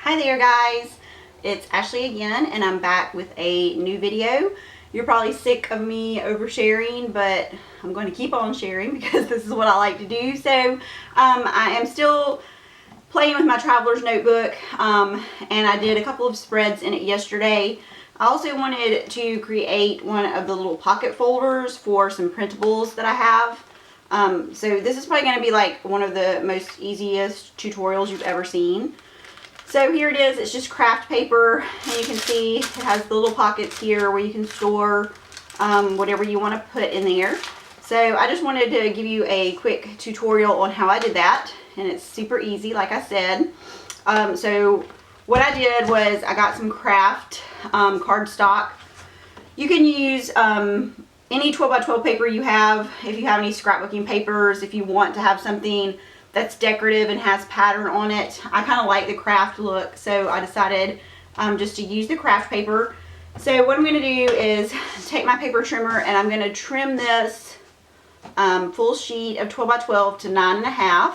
Hi there guys, it's Ashley again and I'm back with a new video. You're probably sick of me oversharing, but I'm going to keep on sharing because this is what I like to do. So I am still playing with my traveler's notebook and I did a couple of spreads in it yesterday. I also wanted to create one of the little pocket folders for some printables that I have. So this is probably going to be like one of the most easiest tutorials you've ever seen. So here it is. It's just craft paper, and you can see it has the little pockets here where you can store whatever you want to put in there. So I just wanted to give you a quick tutorial on how I did that, and it's super easy like I said. So what I did was I got some craft cardstock. You can use any 12 by 12 paper you have. If you have any scrapbooking papers, if you want to have something that's decorative and has pattern on it. I kind of like the craft look, so I decided just to use the craft paper. So what I'm going to do is take my paper trimmer and I'm going to trim this full sheet of 12 by 12 to 9.5.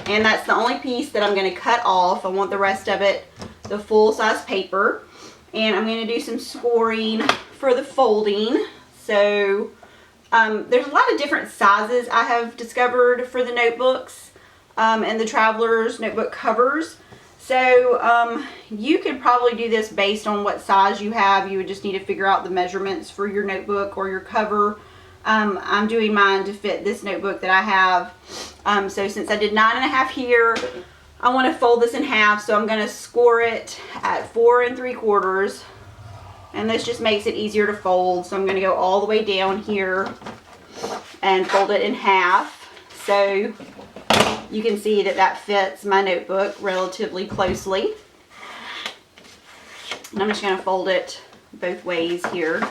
And that's the only piece that I'm going to cut off. I want the rest of it the full size paper. And I'm going to do some scoring for the folding. So there's a lot of different sizes I have discovered for the notebooks and the traveler's notebook covers. So you could probably do this based on what size you have. You would just need to figure out the measurements for your notebook or your cover. I'm doing mine to fit this notebook that I have. So since I did 9.5 here, I want to fold this in half. So I'm going to score it at 4 3/4. And this just makes it easier to fold. So I'm going to go all the way down here and fold it in half. So you can see that that fits my notebook relatively closely. And I'm just going to fold it both ways here.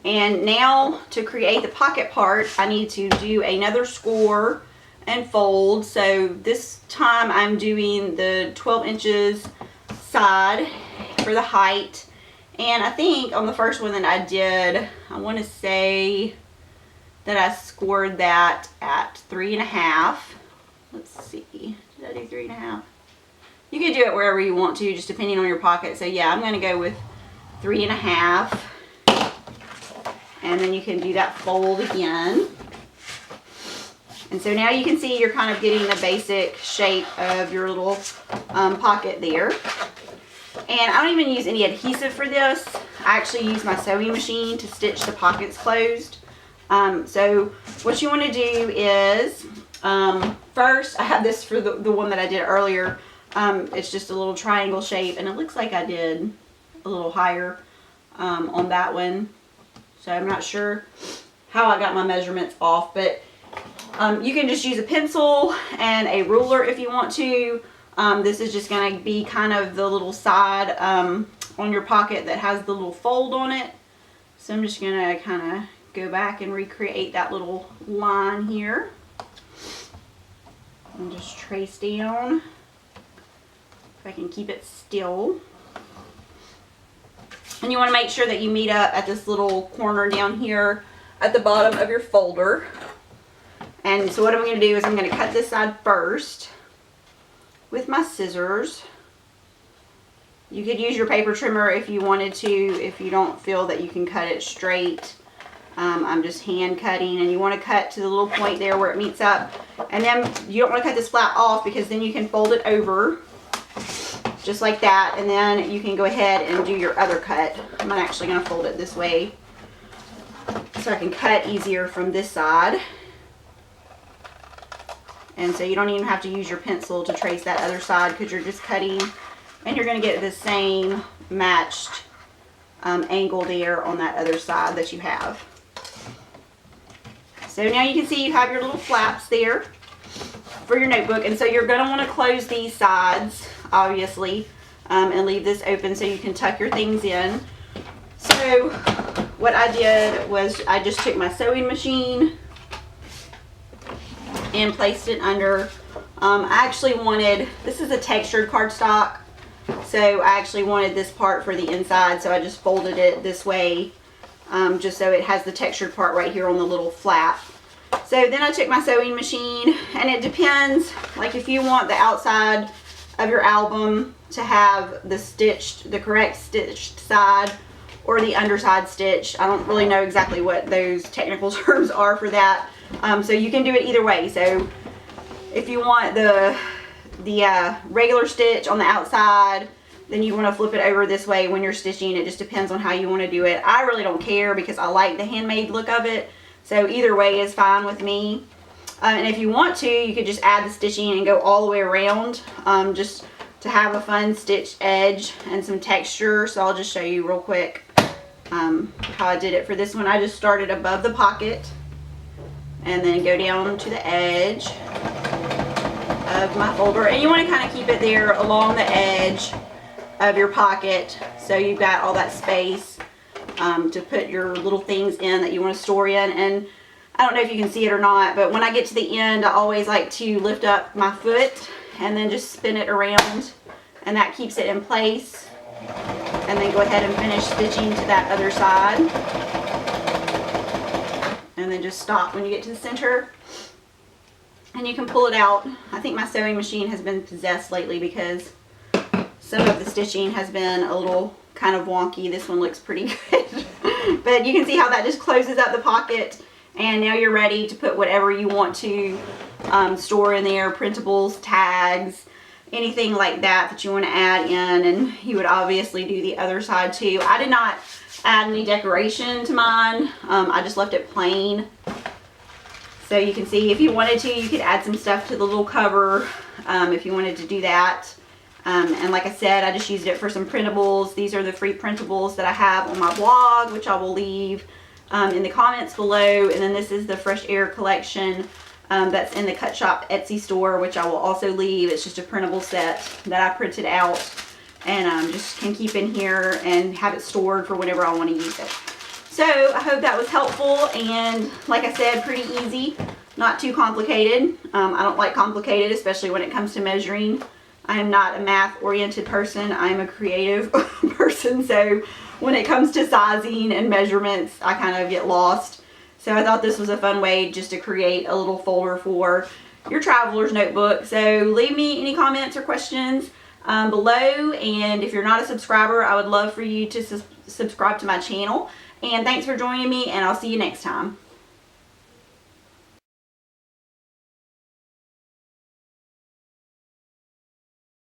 And now to create the pocket part, I need to do another score and fold. So this time I'm doing the 12 inches side for the height, and I think on the first one that I did, I want to say that I scored that at 3.5. Let's see, did I do 3.5? You can do it wherever you want to, just depending on your pocket. So yeah, I'm going to go with 3.5, and then you can do that fold again. And so now you can see you're kind of getting the basic shape of your little pocket there. And I don't even use any adhesive for this. I actually use my sewing machine to stitch the pockets closed. So what you want to do is, first I have this for the one that I did earlier. It's just a little triangle shape, and it looks like I did a little higher on that one. So I'm not sure how I got my measurements off, but you can just use a pencil and a ruler if you want to. This is just going to be kind of the little side on your pocket that has the little fold on it. So I'm just going to kind of go back and recreate that little line here. And just trace down. If I can keep it still. And you want to make sure that you meet up at this little corner down here at the bottom of your folder. And so what I'm going to do is I'm going to cut this side first with my scissors. You could use your paper trimmer if you wanted to, if you don't feel that you can cut it straight. I'm just hand cutting, and you want to cut to the little point there where it meets up. And then you don't want to cut this flap off, because then you can fold it over just like that, and then you can go ahead and do your other cut. I'm actually going to fold it this way so I can cut easier from this side. And so you don't even have to use your pencil to trace that other side, because you're just cutting, and you're going to get the same matched angle there on that other side that you have. So now you can see you have your little flaps there for your notebook. And so you're going to want to close these sides, obviously, and leave this open so you can tuck your things in. So what I did was I just took my sewing machine and placed it under. I actually wanted, this is a textured cardstock, so I actually wanted this part for the inside, so I just folded it this way, just so it has the textured part right here on the little flap. So then I took my sewing machine, and it depends, like if you want the outside of your album to have the correct stitched side or the underside stitch. I don't really know exactly what those technical terms are for that. So you can do it either way. So if you want the regular stitch on the outside, then you want to flip it over this way when you're stitching. It just depends on how you want to do it. I really don't care because I like the handmade look of it. So either way is fine with me. And if you want to, you could just add the stitching and go all the way around, just to have a fun stitch edge and some texture. So I'll just show you real quick how I did it for this one. I just started above the pocket and then go down to the edge of my folder. And you want to kind of keep it there along the edge of your pocket so you've got all that space to put your little things in that you want to store in. And I don't know if you can see it or not, but when I get to the end, I always like to lift up my foot and then just spin it around, and that keeps it in place. And then go ahead and finish stitching to that other side. And then just stop when you get to the center. And you can pull it out. I think my sewing machine has been possessed lately because some of the stitching has been a little kind of wonky. This one looks pretty good. But you can see how that just closes up the pocket. And now you're ready to put whatever you want to store in there, printables, tags, anything like that you want to add in. And you would obviously do the other side too. I did not add any decoration to mine. I just left it plain. So you can see if you wanted to, you could add some stuff to the little cover if you wanted to do that. And like I said, I just used it for some printables. These are the free printables that I have on my blog, which I will leave in the comments below. And then this is the Fresh Air collection that's in the Cut Shop Etsy store, which I will also leave. It's just a printable set that I printed out and just can keep in here and have it stored for whenever I want to use it. So I hope that was helpful, and like I said, pretty easy, not too complicated. I don't like complicated, especially when it comes to measuring. I am not a math-oriented person. I am a creative person, so when it comes to sizing and measurements, I kind of get lost. So I thought this was a fun way just to create a little folder for your traveler's notebook. So leave me any comments or questions below, and if you're not a subscriber, I would love for you to subscribe to my channel. And thanks for joining me, and I'll see you next time.